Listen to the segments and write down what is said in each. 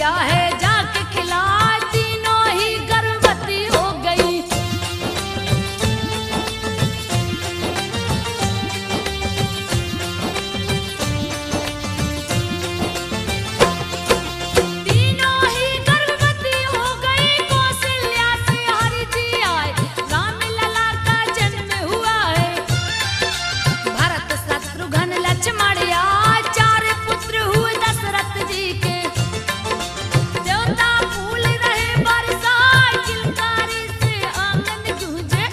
दिया है जाके खिला, तीनों ही गर्भवती हो गई। तीनों ही गर्भवती हो गई, कौशल्या से हरि जी आए, राम लला का जन्म हुआ है। भरत शत्रुघ्न लक्ष्मण आए, चार पुत्र हुए दशरथ जी के। देवता फूल रहे बरसाए, किलकारी से आंगन गूंजे।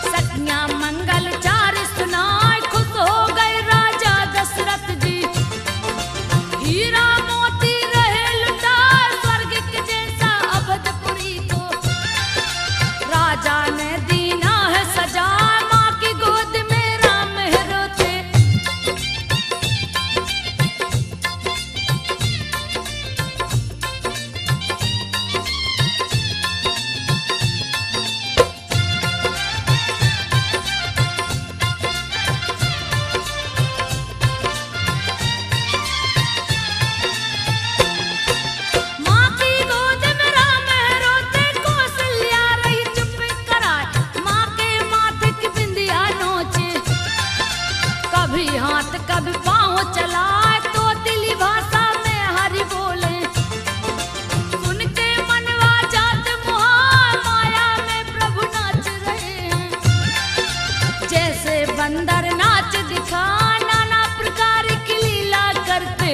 सखियां मंगल चार सुनाए, खुश हो गए राजा दशरथ जी। हीरा मोती रहे लुटाए, स्वर्ग के जैसा अवधपुरी को। राजा ने दीना है सजा, माँ की गोद में राम है रोते। माँ की गोद में राम है रोते, कौशल्या रही चुप कराए, माँ के माथे की बिंदिया नोचे। कभी हाथ कभी पाँव चलाए, तो दिली भाषा में हरि बोले। सुन के मनवा जात मुहार, माया में प्रभु नाच रहे हैं। जैसे बंदर नाच दिखा, नाना प्रकार की लीला करते।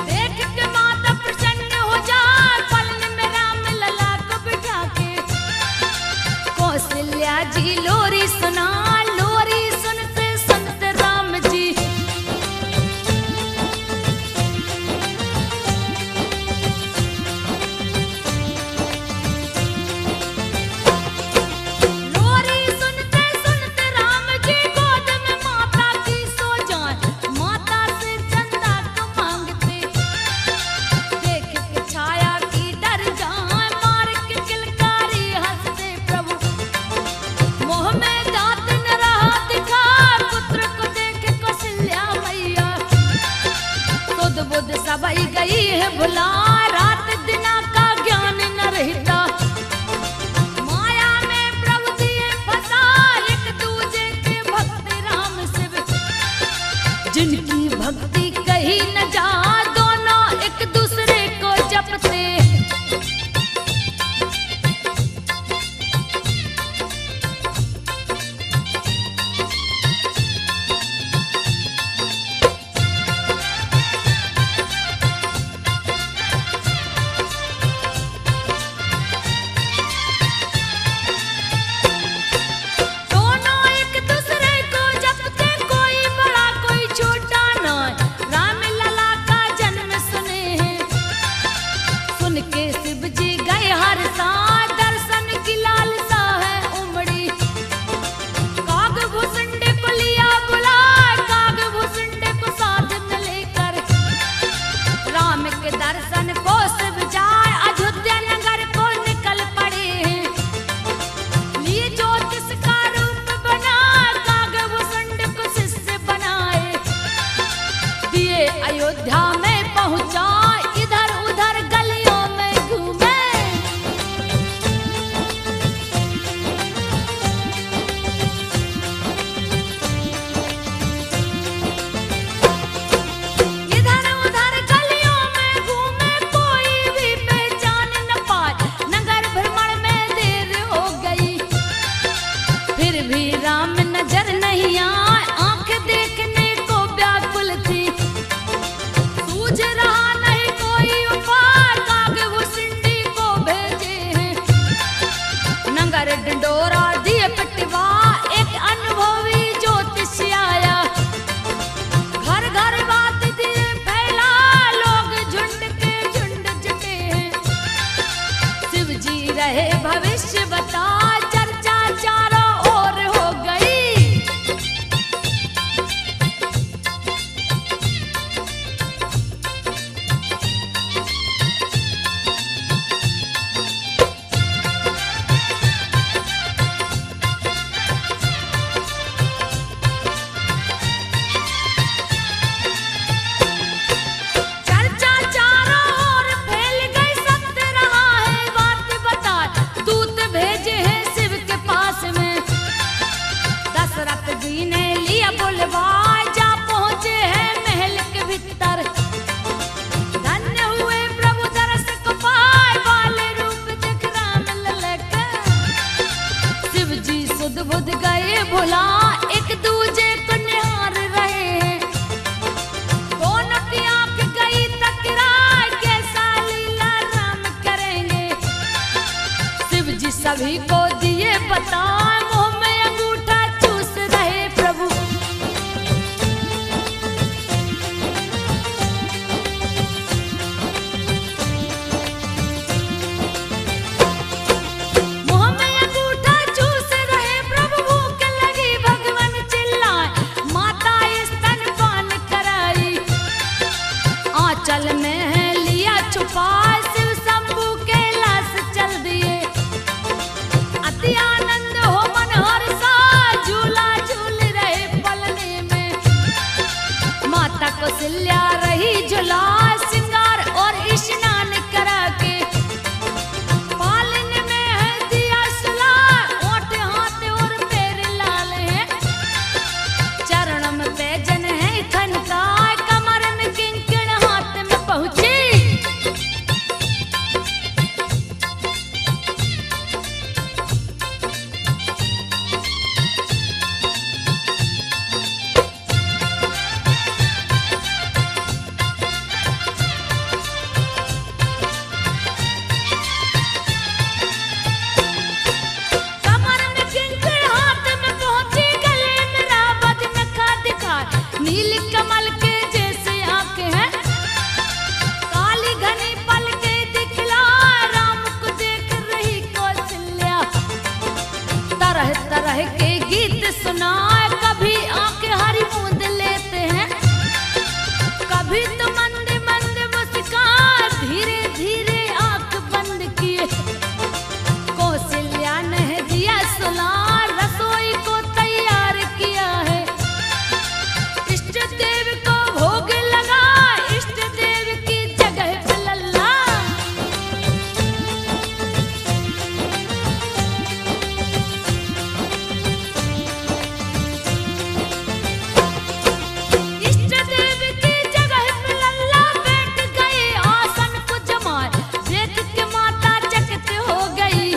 देख के माता प्रसन्न हो जाए, पलन में राम लला को बिठा के। कौशल्या जी लोरी सुना, लोरी सुनते सुनते राम जी। लोरी सुनते सुनते राम जी, गोद में माता की सो जाए। माता से चंदा को मांगते, देख के छाया की डर जाए, मार के किलकारी हंसते प्रभु। मोह में दांत न रहा दिखा, पुत्र को देख कौशल्या मैया। सुध बुध सबई गई है भुला, रात दिना का ज्ञान न रहता। माया में प्रभु दिए फंसा, एक दूजे के भक्त राम शिव। जिनकी भक्ति कही न जा, दोनों एक दूसरे को जपते। दोनों एक दूसरे को जपते, कोई बड़ा कोई छोटा न। राम लला का जन्म सुने हैं, सुन के शिव जी गए हर साथ, दर्शन की लालसा है उमड़ी। काग भुसुंड को लिया बुलाए, काग भुसुंड को साथ में लेकर। राम के दर्शन को शिव जाए, अयोध्या नगर को निकल पड़े हैं। लिए ज्योतिष का रूप बना, काग भुसुंड को शिष्य बनाए। दिए अयोध्या में पहुंचा, इधर उधर गलियों में घूमे। इधर उधर गलियों में घूमे, कोई भी पहचान न पाए। नगर भ्रमण में देर हो गई, फिर भी राम नजर नहीं आए। आंख देखने को व्याकुल थी, सूझ पाए शिव शंभू के लाश चल दिए। अति आनंद हो मन हर्षा, झूला झूल रहे पलने में। माता कौशल्या रही झूला श्रृंगार और स्नान करा के। पालन में है दिया सुला, ओठ हाथ और पैर लाल है। चरण में पैजन है खनकाए, कमर में किंकण हाथ में पहुंची। कमर में किंकण हाथ में पहुंची, गले में रावत नखा दिखाए। नील कमल के जैसे आंखें हैं, काली घनी पलकें दिखला। राम को देख रही कौशल्या, तरह तरह के गीत सुनाए। कभी आंखें हरी मूंद लेते हैं, कभी तो मंद मंद मुस्कान। धीरे धीरे आंख बंद किए, कौशल्या ने दिया सुला। रसोई को तैयार किया है, इष्ट देव को भोग लगा। इष्ट देव की जगह पे लल्ला। इष्ट देव की जगह पे लल्ला बैठ गए आसन को जमाए। देख के माता चकित हो गई,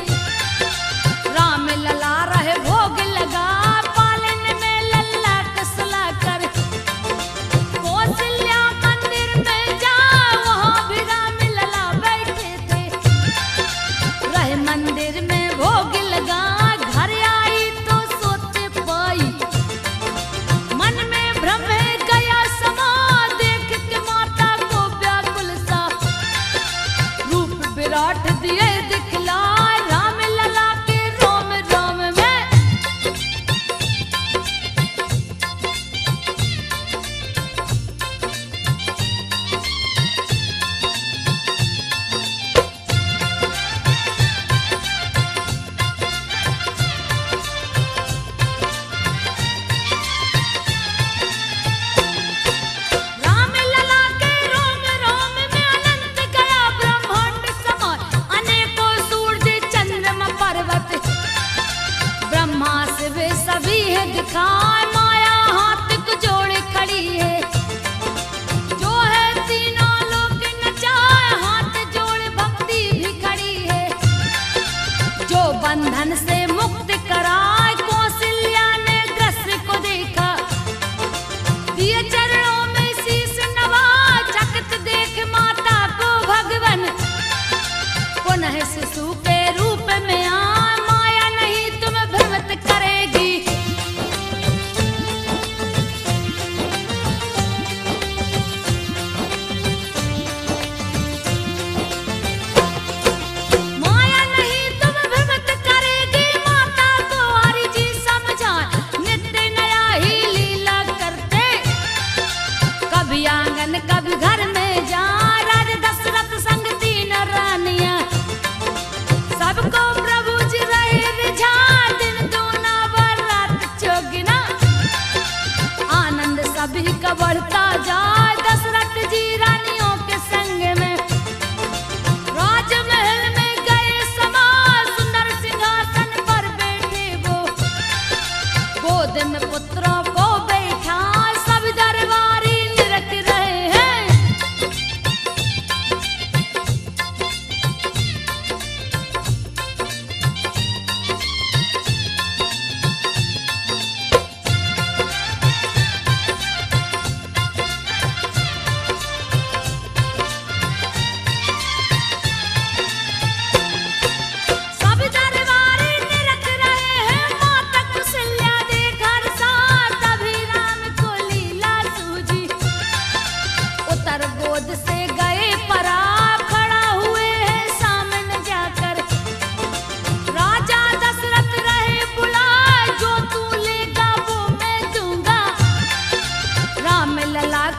राम लला रहे भोग लगा। पालन में लल्ला कसला कर कौशल्या मंदिर में जा, वहाँ भी राम लला बैठे थे। रहे मंदिर में भोग लगा, घर आई तो सोते पाई। मन में भ्रम है गया समा, देख के माता को व्याकुल सा। रूप विराट दिए दिखलाए, राम लला के रोम रोम में। राम लला के रोम रोम में अनंत गया ब्रह्मांड समाए। अनेकों सूरज चंद्रमा पर्वत, ब्रह्मा शिव सभी है दिखाए। माया हाथ को जोड़े खड़ी है, जो है तीनों लोक नचाए। हाथ जोड़े भक्ति भी खड़ी है, जो बंधन से मुक्त कराए। कौशल्या ने दृश्य को देखा, दिए चरणों में शीश नवा। चकित देख माता को भगवन, पुनः शिशु के रूप में आए। माया नहीं तुम्हें भ्रमित करेगी, माया नहीं तुम्हें भ्रमित करेगी। माता को हरि जी समझाए, नित्य नया ही लीला करते। कभी आंगन कभी घर में जा, राज दशरथ संग तीन रानियां। सबको प्रभु जी रहे रिझा, दिन दूना व रात चौगुना। आनंद सभी का बढ़ता जाए, दशरथ जी रानियों के संग में। राजमहल में गए समा, सुंदर सिंहासन पर बैठे वो। गोद में पुत्रों को बैठा, सब दरबारी निरख रहे हैं।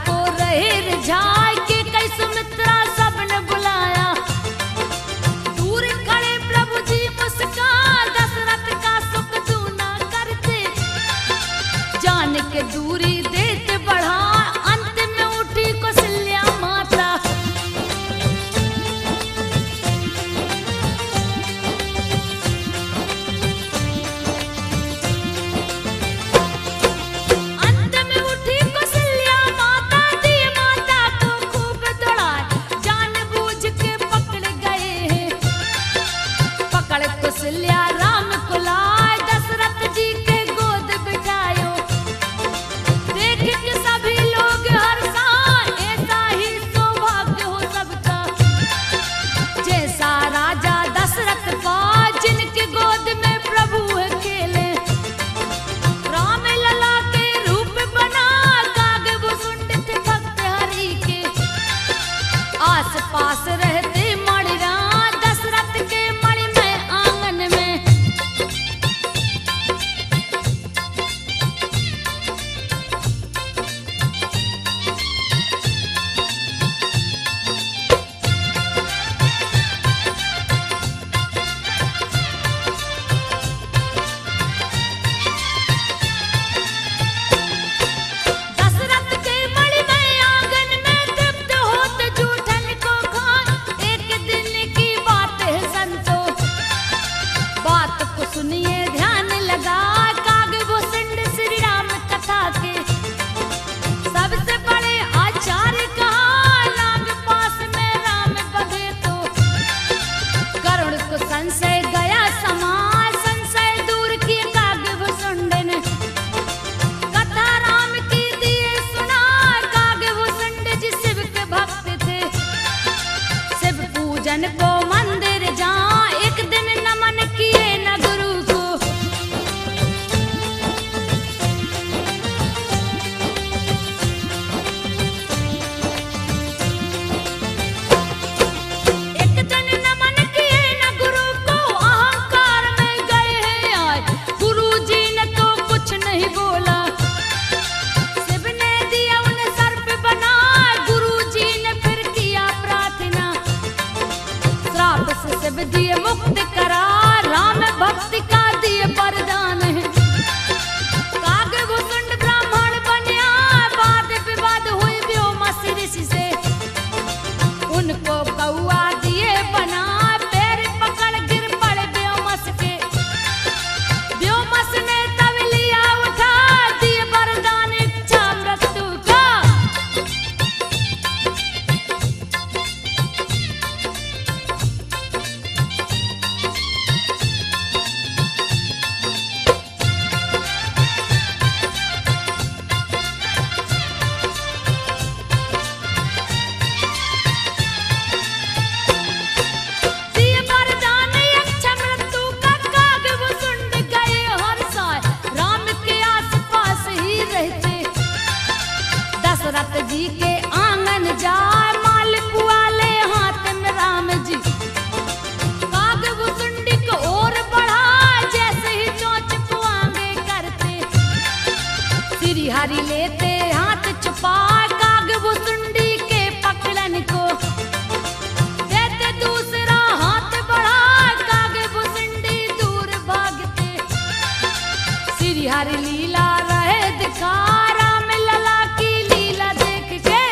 को रहे रिझाए के कई सुमित्रा सबने बुलाए। भक्तन को मंदिर जहाँ एक दिन नमन किए न गुरु को। एक दिन नमन किए न गुरु को, अहंकार में गए हैं आए, गुरु जी ने तो कुछ नहीं बोला। शिव ने दिया उन्हें सर्प बना, गुरु जी ने फिर किया प्रार्थना। श्राप से शिव दिए मुक्त करा, राम भक्ति का दिए वरदान है। कागभूषण ब्राह्मण बनिया, वाद विवाद हुई व्योमस ऋषि से। उनको कौआ दिए बना, पैर पकड़ गिर पड़े व्योमस के। व्योमस ने तब लिया उठा, दिए वरदान इच्छा मृत्यु का। दिए वरदान इच्छा मृत्यु का, कागभूषण गए हर साय, राम के आसपास ही रहते। दशरथ जी के आंगन जाए, मालिक वाले हाथ में राम जी। कागभूषुंडी को और बढ़ा, जैसे ही चोंच को आगे करते। श्री हरि लेते हाथ छुपा, कागभूषुंडी के पकड़न को। देते दूसरा हाथ बढ़ा, कागभूषुंडी दूर भागते। श्री हरि लीला रहे दिखा, राम लला की लीला देख के।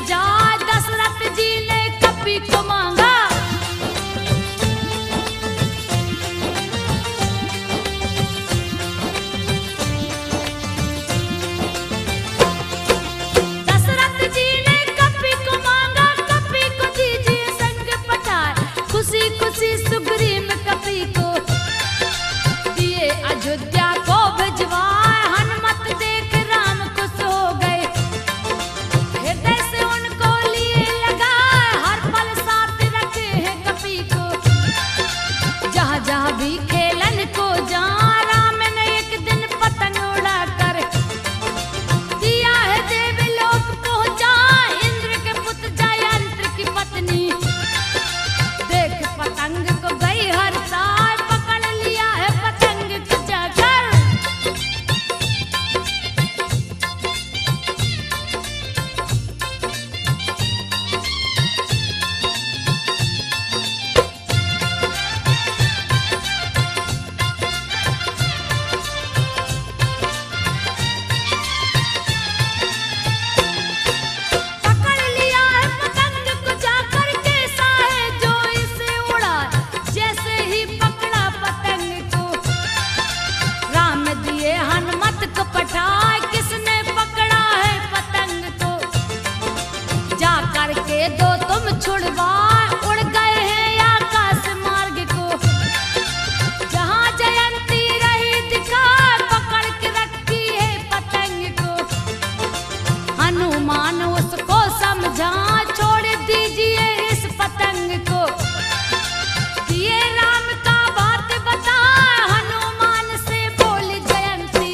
जाए। दशरथ जी ने कपी को मांगा, दशरथ जी ने कपी को मांगा, कपी को दीजिए संग पठाए। खुशी खुशी सुग्रीव कपी को दिए अयोध्या को भिजवाए। हनुमत देख राम खुश हो गए, हृदय से उनको लिए लगाए। हर पल साथ रखे हैं कपी को, जहाँ जहाँ भी खेलन को जा। राम ने एक दिन पतंग उड़ा कर दिया है देवलोक पहुँचा। इंद्र के पुत्र जयंत्र की पत्नी देख पतंग को गई हर साल। पकड़ लिया है पतंग को जाकर, पकड़ लिया है पतंग को जाकर। कैसा है जो इसे उड़ा, जैसे ही पकड़ा पतंग को राम दिए हनुमत को पठाए। किसने पकड़ा है पतंग को, जा करके दो तुम छुड़वाए। उड़ गए हैं आकाश मार्ग को, जहाँ जयंती रही दिखाए। पकड़ के रखी है पतंग को, हनुमान उसको समझा। छोड़ दीजिए इस पतंग को, दिए राम का बात बता। हनुमान से बोली जयंती,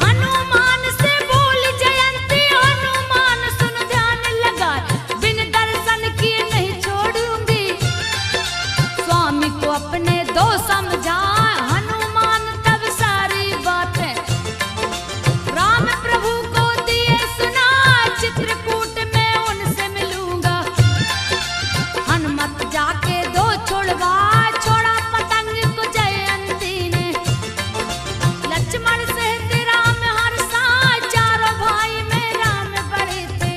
हनुमान से बोली जयंती। हनुमान सुन ध्यान लगा, बिन दर्शन किए नहीं छोड़ूंगी। स्वामी को अपने दो समझा, हनुमान तब सारी बातें राम प्रभु को दिए सुना। चित्रकूट में उनसे मिलूंगा, हनुमत जाके दो छुड़वा। छोड़ा पतंग को जयंती ने, लक्ष्मण सहित राम हर साय। चारों भाई में राम बड़े थे,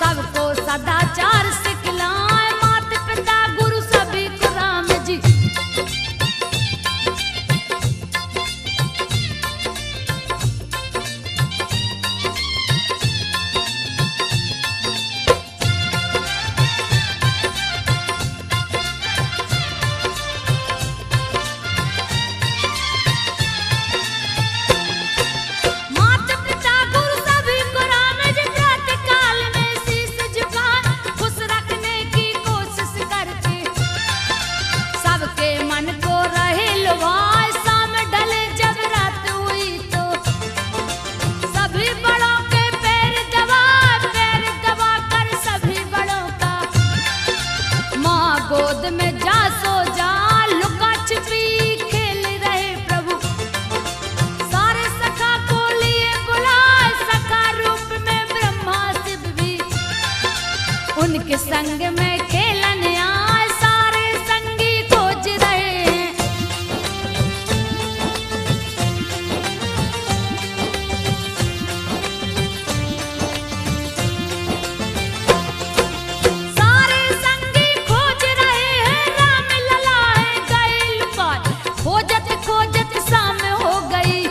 सबको सदाचार सिखलाए। माता पिता गुरु सभी को राम जी, माता पिता गुरु सभी को राम जी। प्रातः काल में शीश झुकाए, खुश रखने की कोशिश करके सबके मन को रहे लुभाए। शाम ढले जब रात हुई तो सभी बड़ों के पैर दबा कर सभी बड़ों का माँ गोद में जा सो जा। लुका छिपी खेल रहे प्रभु, सारे सखा को लिए बुलाए। सखा रूप में ब्रह्मा शिव भी उनके संग में खेलन आए। सारे संगी खोज रहे हैं, सारे संगी खोज रहे हैं। राम लला है गए लुकाए, खोजत खोजत शाम हो गई।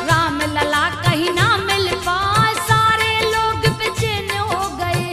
राम लला कहीं ना मिल पाए, सारे लोग बेचैन हो गए।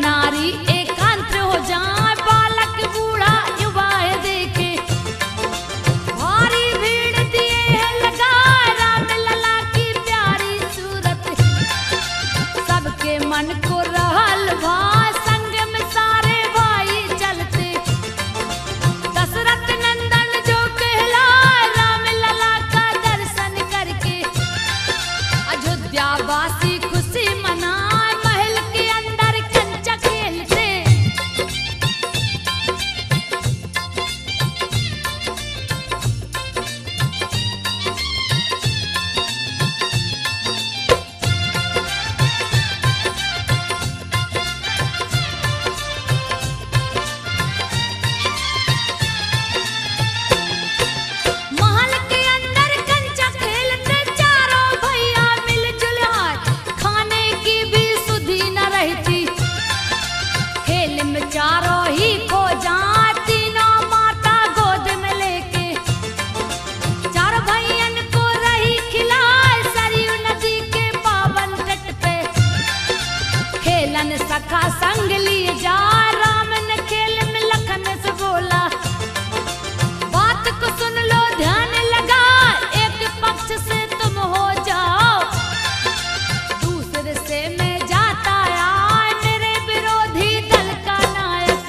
नारी एकांत हो जाए, बालक बूढ़ा युवा देखे भारी भीड़ दिए है लगा, राम लला की प्यारी सूरत सबके मन को रहल भाई, संग में सारे भाई चलते दशरथ नंदन जो कहला, राम लला का दर्शन करके अयोध्या वासी खुशी मनाए, महल के अंदर कंचा खेलते महल के अंदर कंचा खेलते, चारों भैया मिलजुल आए, खाने की भी सुधि न रहती, खेल में चारों ही खो जाए, तीनों माता गोद में लेके चार भैयन को रही खिलाए, सरयू नदी के पावन तट पे खेलन सखा संग लिए जा, राम ने खेल में लखन से बोला, बात को सुन लो ध्यान लगा, एक पक्ष से तुम हो जाओ, दूसरे से मैं जाता आए, मेरे विरोधी दल का नायक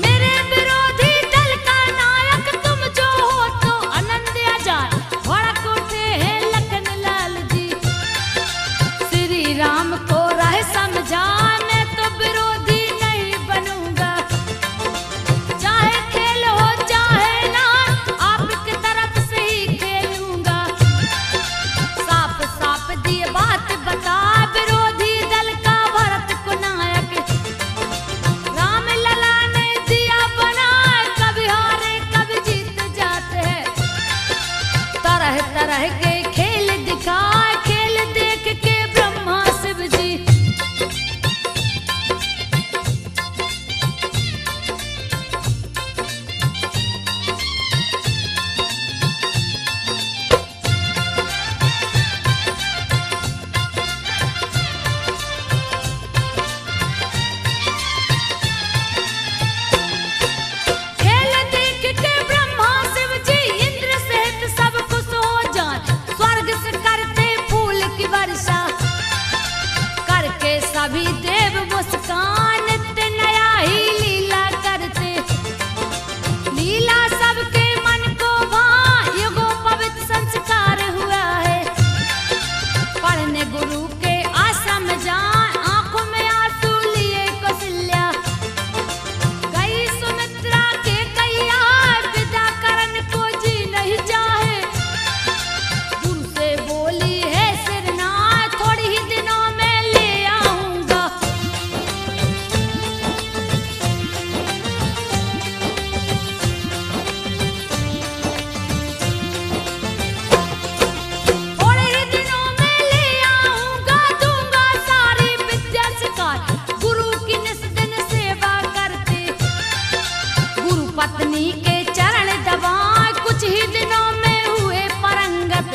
मेरे विरोधी दल का नायक तुम जो हो तो आनंद आ जाए, भड़क उठे हैं लखन लाल जी, श्री राम को राह समझा, मैं तो विरोधी नहीं बनूंगा, चाहे खेल हो चाहे ना, आपकी तरफ से ही खेलूंगा, साफ साफ दिए बात बता, विरोधी दल का भरत को नायक राम लला ने दिया बना, कभी हारे कभी जीत जाते हैं, तरह तरह के खेल दिखाए, खेल देख के ब्रह्मा शिव जी खेल देख के ब्रह्मा शिव जी इंद्र सहित सब खुश हो जाए, स्वर्ग से करते फूल की वर्षा, करके सभी देव मुस्कान, नित्य नया ही लीला करते, लीला सबके मन को भाए, युगों पवित्र संस्कार हुआ है, पढ़ने गुरु के आश्रम जाए, आंखों में आंसू लिए कौशल्या, गई सुमित्रा के कैया, विदा करन को जी नहीं चाहे, गुरु से बोली है सिरनाथ, थोड़ी ही दिनों में ले आऊंगा, थोड़े ही दिनों में ले आऊंगा, दूंगा सारी विद्या सिखाए, गुरु की निस दिन सेवा करते, गुरु पत्नी के चरण दबाए, कुछ ही दिनों में हुए परंगत,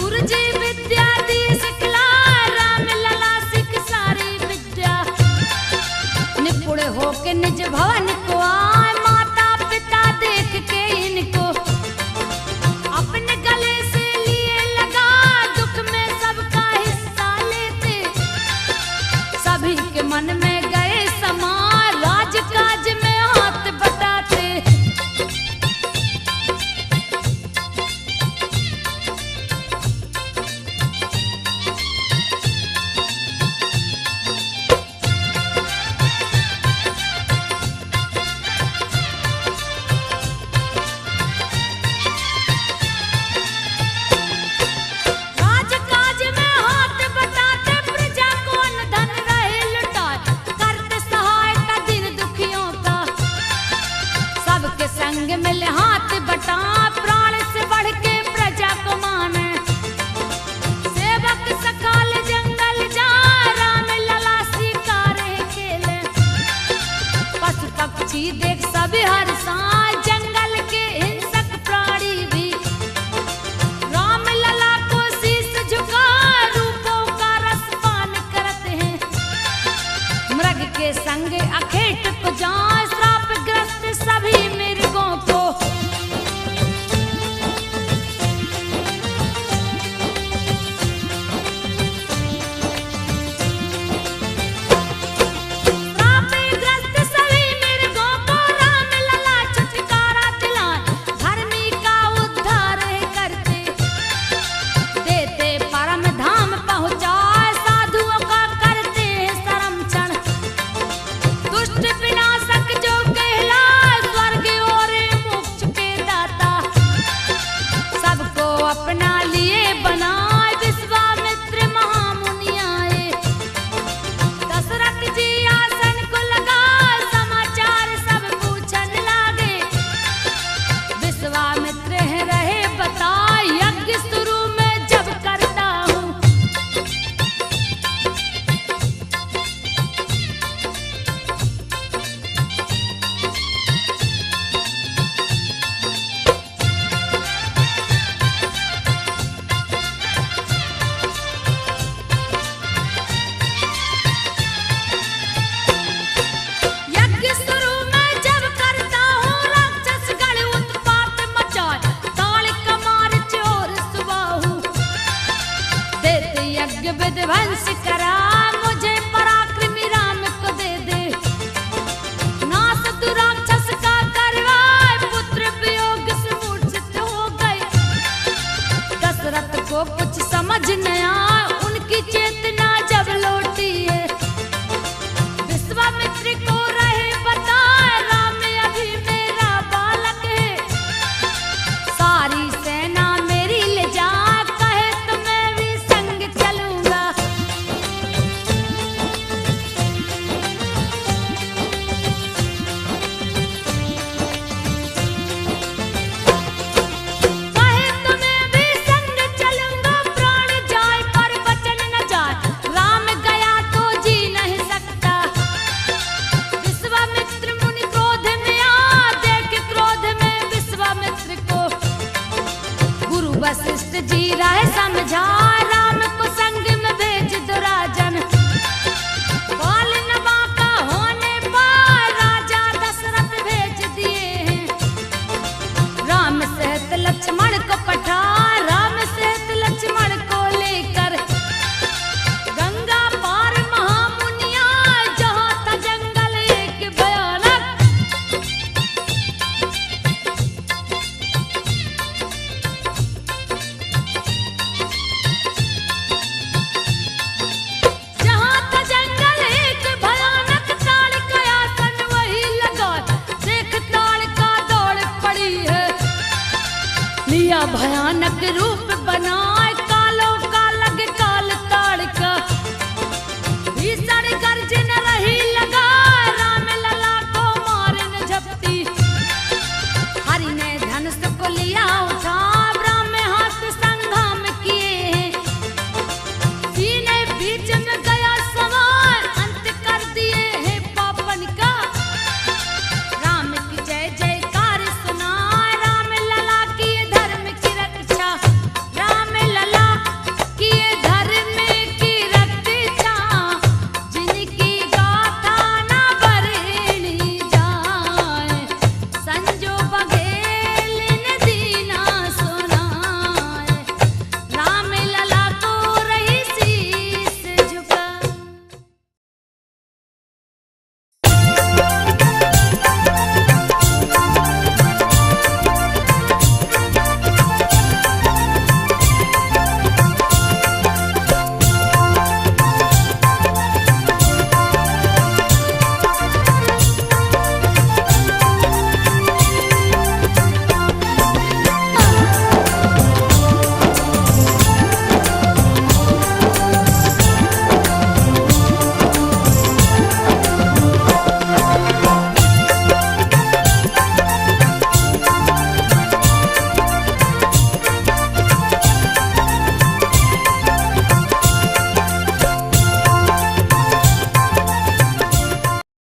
गुरु जी विद्या दी सिखला, राम लला सिख सारी विद्या, निपुण होके निज भवन को आए, माता पिता देख के इनको अपने गले से लिए लगा, दुख में सबका हिस्सा लेते, सभी के मन में गए समा, राजकाज में हाथ बटाते, राजकाज में हाथ बटाते, प्रजा को अन्न धन रहे लुटाए, करते सहायता दिन दुखियों का, सबके संग मिल हाथ बटा, प्राण से बढ़ के प्रजा को माने, सेवक सकाल जंगल जा, राम लला शिकारे खेले, पशु पक्षी देख सभी हर सांझ, जंगल विध्वंस करा, मुझे पराक्रमी राम को दे दे। नास तू राक्षस का करवाए, पुत्र वियोग से मूर्छित हो गए। दशरथ को कुछ समझ न आया, उनकी चेतना जब लौटी है। विश्वामित्र को रहे बताए, राम अभी मेरा बालक है। सारी सेना मेरी ले जा, कहे तो मैं भी संग चलूंगा। कहे तो मैं भी संग चलूंगा, प्राण जाए पर वचन न जाए। राम गया तो जी नहीं सकता। विश्वामित्र मुनि क्रोध में आ, देख क्रोध में विश्वामित्र को। गुरु वशिष्ठ जी राह समझा, राम को संग में भेज दो राजन। बाल नवा का होने पर राजा दशरथ भेज दिए हैं। राम सहित लक्ष्मण को पठा, राम सहित लक्ष्मण को लेकर। गंगा पार महामुनिया, जहाँ था जंगल एक भयानक। जहाँ था जंगल एक भयानक, ताड़ का आसन वही लगा। देख ताड़ का दौड़ पड़ी है, लिया भयानक रूप बनाए।